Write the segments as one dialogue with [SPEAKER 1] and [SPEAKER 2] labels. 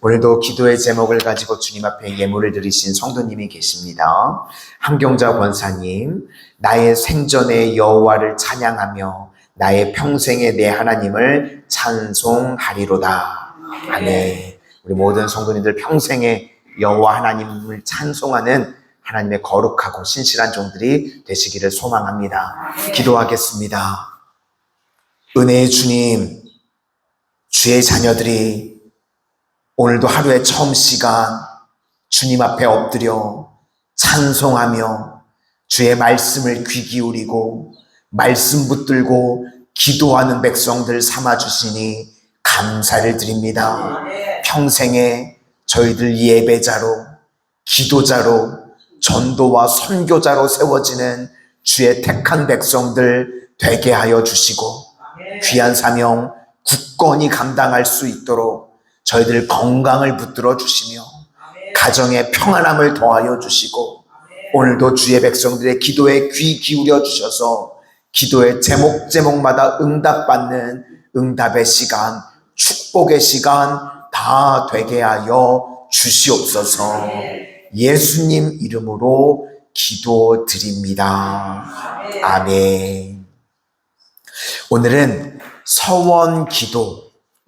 [SPEAKER 1] 오늘도 기도의 제목을 가지고 주님 앞에 예물을 드리신 성도님이 계십니다. 함경자 권사님, 나의 생전에 여호와를 찬양하며 나의 평생에 내 하나님을 찬송하리로다. 아멘. 우리 모든 성도님들 평생에 여호와 하나님을 찬송하는 하나님의 거룩하고 신실한 종들이 되시기를 소망합니다. 기도하겠습니다. 은혜의 주님, 주의 자녀들이 오늘도 하루의 처음 시간 주님 앞에 엎드려 찬송하며 주의 말씀을 귀 기울이고 말씀 붙들고 기도하는 백성들 삼아주시니 감사를 드립니다. 평생에 저희들 예배자로, 기도자로, 전도와 선교자로 세워지는 주의 택한 백성들 되게 하여 주시고 귀한 사명 굳건히 감당할 수 있도록 저희들 건강을 붙들어 주시며 가정의 평안함을 더하여 주시고 오늘도 주의 백성들의 기도에 귀 기울여 주셔서 기도의 제목마다 응답받는 응답의 시간, 축복의 시간 다 되게 하여 주시옵소서. 예수님 이름으로 기도드립니다. 아멘. 오늘은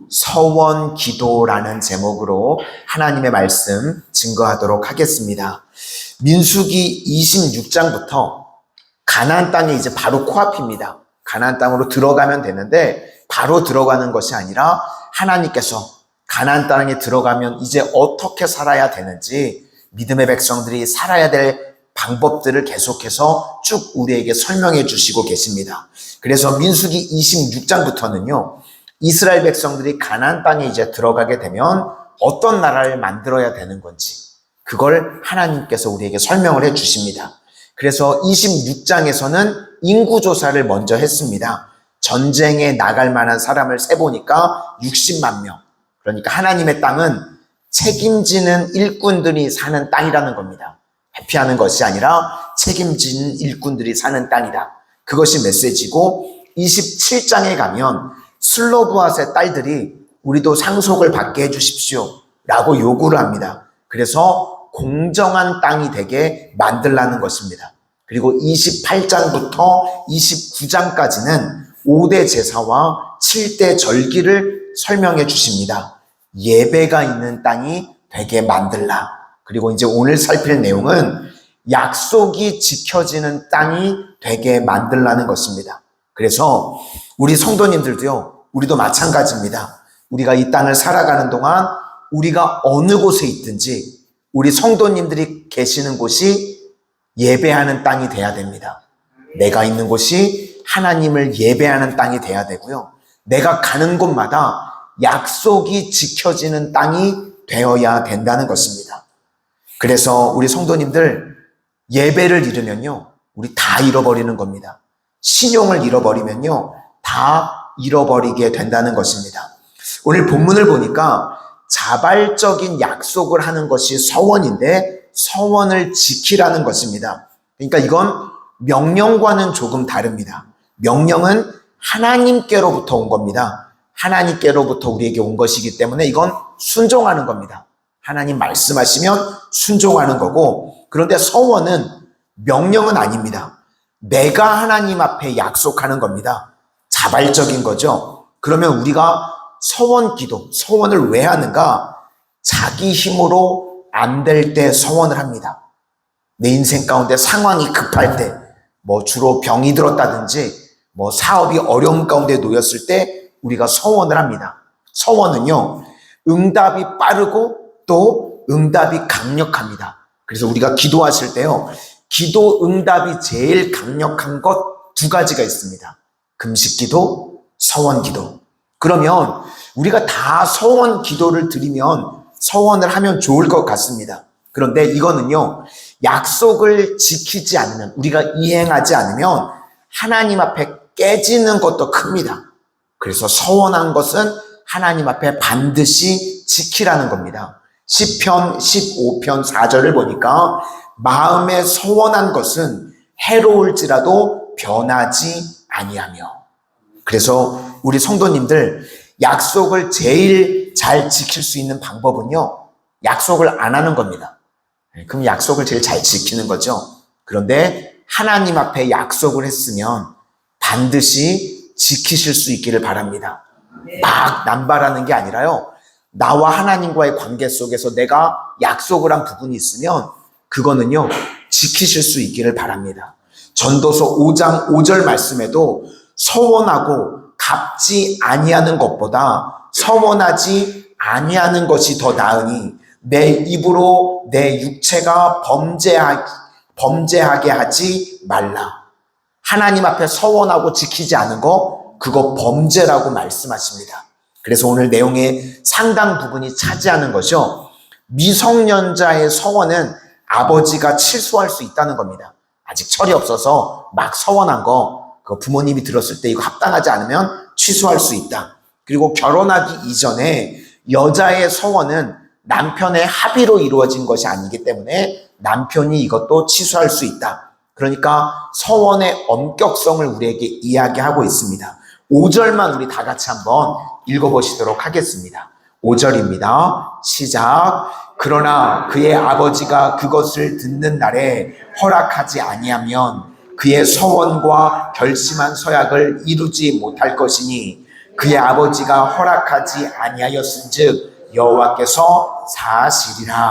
[SPEAKER 1] 서원기도라는 제목으로 하나님의 말씀 증거하도록 하겠습니다. 민수기 26장부터 가나안 땅이 이제 바로 코앞입니다. 가나안 땅으로 들어가면 되는데 바로 들어가는 것이 아니라 하나님께서 가나안 땅에 들어가면 이제 어떻게 살아야 되는지 믿음의 백성들이 살아야 될 방법들을 계속해서 쭉 우리에게 설명해 주시고 계십니다. 그래서 민수기 26장부터는요. 이스라엘 백성들이 가나안 땅에 이제 들어가게 되면 어떤 나라를 만들어야 되는 건지 그걸 하나님께서 우리에게 설명을 해 주십니다. 그래서 26장에서는 인구조사를 먼저 했습니다. 전쟁에 나갈 만한 사람을 세보니까 60만 명. 그러니까 하나님의 땅은 책임지는 일꾼들이 사는 땅이라는 겁니다. 회피하는 것이 아니라 책임지는 일꾼들이 사는 땅이다. 그것이 메시지고 27장에 가면 슬로브앗의 딸들이 우리도 상속을 받게 해주십시오 라고 요구를 합니다. 그래서 공정한 땅이 되게 만들라는 것입니다. 그리고 28장부터 29장까지는 5대 제사와 7대 절기를 설명해 주십니다. 예배가 있는 땅이 되게 만들라. 그리고 이제 오늘 살필 내용은 약속이 지켜지는 땅이 되게 만들라는 것입니다. 그래서 우리 성도님들도요, 우리도 마찬가지입니다. 우리가 이 땅을 살아가는 동안 우리가 어느 곳에 있든지 우리 성도님들이 계시는 곳이 예배하는 땅이 돼야 됩니다. 내가 있는 곳이 하나님을 예배하는 땅이 돼야 되고요. 내가 가는 곳마다 약속이 지켜지는 땅이 되어야 된다는 것입니다. 그래서 우리 성도님들 예배를 잃으면요, 우리 다 잃어버리는 겁니다. 신용을 잃어버리면요, 다 잃어버리게 된다는 것입니다. 오늘 본문을 보니까 자발적인 약속을 하는 것이 서원인데 서원을 지키라는 것입니다. 그러니까 이건 명령과는 조금 다릅니다. 명령은 하나님께로부터 온 겁니다. 하나님께로부터 우리에게 온 것이기 때문에 이건 순종하는 겁니다. 하나님 말씀하시면 순종하는 거고, 그런데 서원은 명령은 아닙니다. 내가 하나님 앞에 약속하는 겁니다. 자발적인 거죠. 그러면 우리가 서원을 왜 하는가? 자기 힘으로 안 될 때 서원을 합니다. 내 인생 가운데 상황이 급할 때, 주로 병이 들었다든지, 사업이 어려움 가운데 놓였을 때 우리가 서원을 합니다. 서원은요, 응답이 빠르고 또 응답이 강력합니다. 그래서 우리가 기도하실 때요, 기도 응답이 제일 강력한 것 두 가지가 있습니다. 금식 기도, 서원 기도. 그러면 우리가 다 서원 기도를 드리면 서원을 하면 좋을 것 같습니다. 그런데 이거는요, 약속을 지키지 않으면, 우리가 이행하지 않으면 하나님 앞에 깨지는 것도 큽니다. 그래서 서원한 것은 하나님 앞에 반드시 지키라는 겁니다. 시편 15편 4절을 보니까 마음에 서원한 것은 해로울지라도 변하지 아니하며. 그래서 우리 성도님들 약속을 제일 잘 지킬 수 있는 방법은요, 약속을 안 하는 겁니다. 그럼 약속을 제일 잘 지키는 거죠. 그런데 하나님 앞에 약속을 했으면 반드시 지키실 수 있기를 바랍니다. 막 남발하는 게 아니라요, 나와 하나님과의 관계 속에서 내가 약속을 한 부분이 있으면 그거는요, 지키실 수 있기를 바랍니다. 전도서 5장 5절 말씀에도 서원하고 갚지 아니하는 것보다 서원하지 아니하는 것이 더 나으니 내 입으로 내 육체가 범죄하게 하지 말라. 하나님 앞에 서원하고 지키지 않은 거, 그거 범죄라고 말씀하십니다. 그래서 오늘 내용의 상당 부분이 차지하는 것이요, 미성년자의 서원은 아버지가 취소할 수 있다는 겁니다. 아직 철이 없어서 막 서원한 거, 그 부모님이 들었을 때 이거 합당하지 않으면 취소할 수 있다. 그리고 결혼하기 이전에 여자의 서원은 남편의 합의로 이루어진 것이 아니기 때문에 남편이 이것도 취소할 수 있다. 그러니까 서원의 엄격성을 우리에게 이야기하고 있습니다. 5절만 우리 다 같이 한번 읽어보시도록 하겠습니다. 5절입니다. 시작. 그러나 그의 아버지가 그것을 듣는 날에 허락하지 아니하면 그의 서원과 결심한 서약을 이루지 못할 것이니 그의 아버지가 허락하지 아니하였은즉 여호와께서 사시리라.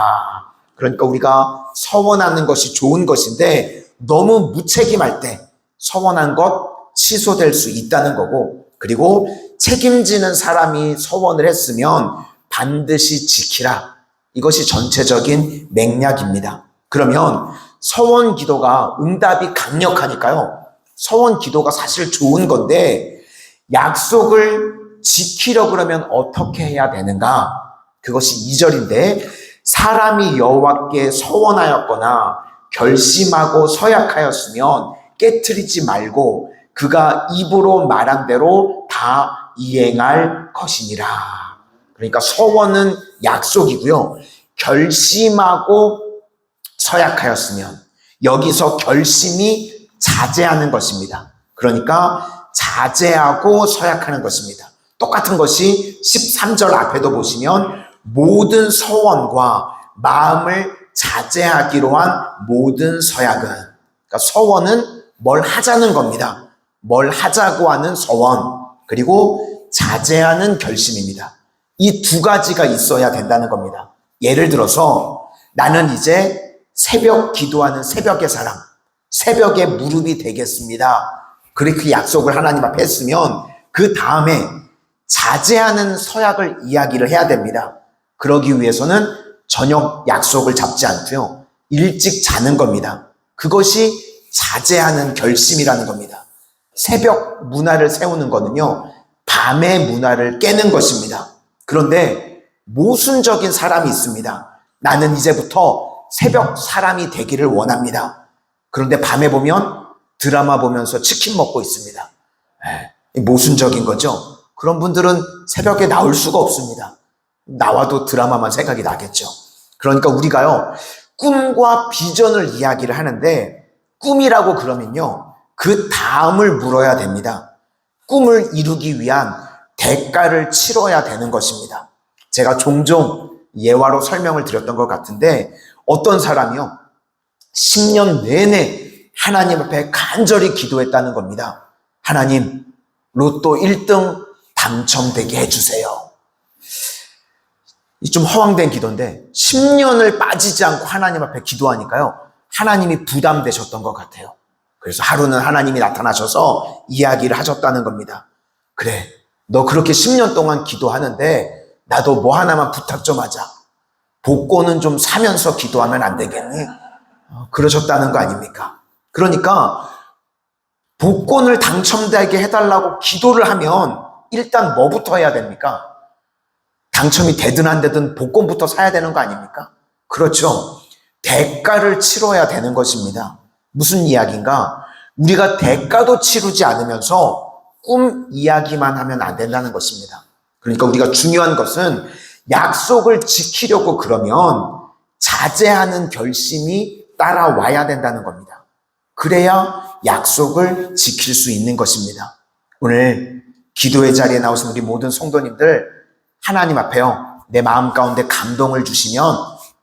[SPEAKER 1] 그러니까 우리가 서원하는 것이 좋은 것인데 너무 무책임할 때 서원한 것 취소될 수 있다는 거고, 그리고 책임지는 사람이 서원을 했으면 반드시 지키라. 이것이 전체적인 맥락입니다. 그러면 서원 기도가 응답이 강력하니까요, 서원 기도가 사실 좋은 건데 약속을 지키려 그러면 어떻게 해야 되는가? 그것이 2절인데 사람이 여호와께 서원하였거나 결심하고 서약하였으면 깨트리지 말고 그가 입으로 말한 대로 다 이행할 것이니라. 그러니까 서원은 약속이고요, 결심하고 서약하였으면 여기서 결심이 자제하는 것입니다. 그러니까 자제하고 서약하는 것입니다. 똑같은 것이 13절 앞에도 보시면 모든 서원과 마음을 자제하기로 한 모든 서약은, 그러니까 서원은 뭘 하자는 겁니다. 뭘 하자고 하는 서원, 그리고 자제하는 결심입니다. 이 두 가지가 있어야 된다는 겁니다. 예를 들어서 나는 이제 새벽 기도하는 새벽의 사람, 새벽에 무릎이 되겠습니다. 그렇게 약속을 하나님 앞에 했으면 그 다음에 자제하는 서약을 이야기를 해야 됩니다. 그러기 위해서는 저녁 약속을 잡지 않고요, 일찍 자는 겁니다. 그것이 자제하는 결심이라는 겁니다. 새벽 문화를 세우는 거는요, 밤의 문화를 깨는 것입니다. 그런데 모순적인 사람이 있습니다. 나는 이제부터 새벽 사람이 되기를 원합니다. 그런데 밤에 보면 드라마 보면서 치킨 먹고 있습니다. 모순적인 거죠. 그런 분들은 새벽에 나올 수가 없습니다. 나와도 드라마만 생각이 나겠죠. 그러니까 우리가요, 꿈과 비전을 이야기를 하는데 꿈이라고 그러면요, 그 다음을 물어야 됩니다. 꿈을 이루기 위한 대가를 치러야 되는 것입니다. 제가 종종 예화로 설명을 드렸던 것 같은데 어떤 사람이요, 10년 내내 하나님 앞에 간절히 기도했다는 겁니다. 하나님, 로또 1등 당첨되게 해주세요. 좀 허황된 기도인데 10년을 빠지지 않고 하나님 앞에 기도하니까요, 하나님이 부담되셨던 것 같아요. 그래서 하루는 하나님이 나타나셔서 이야기를 하셨다는 겁니다. 그래, 너 그렇게 10년 동안 기도하는데 나도 뭐 하나만 부탁 좀 하자. 복권은 좀 사면서 기도하면 안 되겠니? 그러셨다는 거 아닙니까? 그러니까 복권을 당첨되게 해달라고 기도를 하면 일단 뭐부터 해야 됩니까? 당첨이 되든 안 되든 복권부터 사야 되는 거 아닙니까? 그렇죠. 대가를 치러야 되는 것입니다. 무슨 이야기인가? 우리가 대가도 치르지 않으면서 꿈 이야기만 하면 안 된다는 것입니다. 그러니까 우리가 중요한 것은 약속을 지키려고 그러면 자제하는 결심이 따라와야 된다는 겁니다. 그래야 약속을 지킬 수 있는 것입니다. 오늘 기도의 자리에 나오신 우리 모든 성도님들, 하나님 앞에요, 내 마음 가운데 감동을 주시면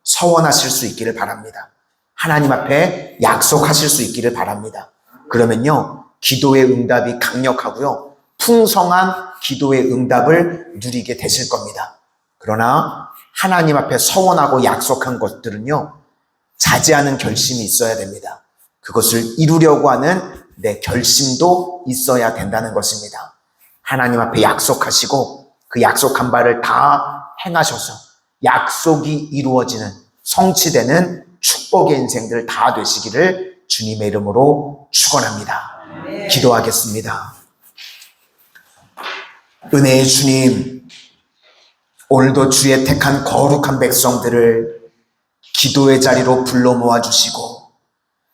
[SPEAKER 1] 서원하실 수 있기를 바랍니다. 하나님 앞에 약속하실 수 있기를 바랍니다. 그러면요, 기도의 응답이 강력하고요, 풍성한 기도의 응답을 누리게 되실 겁니다. 그러나 하나님 앞에 서원하고 약속한 것들은요, 자제하는 결심이 있어야 됩니다. 그것을 이루려고 하는 내 결심도 있어야 된다는 것입니다. 하나님 앞에 약속하시고 그 약속한 바를 다 행하셔서 약속이 이루어지는, 성취되는 축복의 인생들 다 되시기를 주님의 이름으로 축원합니다. 기도하겠습니다. 은혜의 주님, 오늘도 주의 택한 거룩한 백성들을 기도의 자리로 불러 모아주시고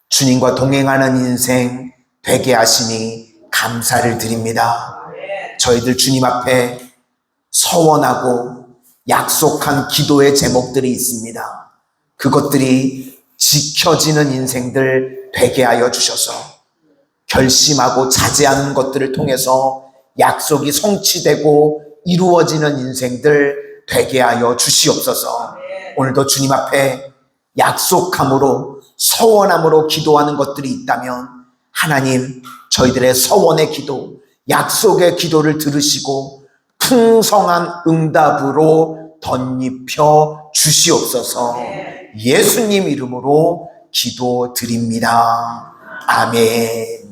[SPEAKER 1] 주님과 동행하는 인생 되게 하시니 감사를 드립니다. 저희들 주님 앞에 서원하고 약속한 기도의 제목들이 있습니다. 그것들이 지켜지는 인생들 되게 하여 주셔서 결심하고 자제하는 것들을 통해서 약속이 성취되고 이루어지는 인생들 되게 하여 주시옵소서. 오늘도 주님 앞에 약속함으로 서원함으로 기도하는 것들이 있다면 하나님, 저희들의 서원의 기도, 약속의 기도를 들으시고 풍성한 응답으로 덧입혀 주시옵소서. 예수님 이름으로 기도드립니다. 아멘.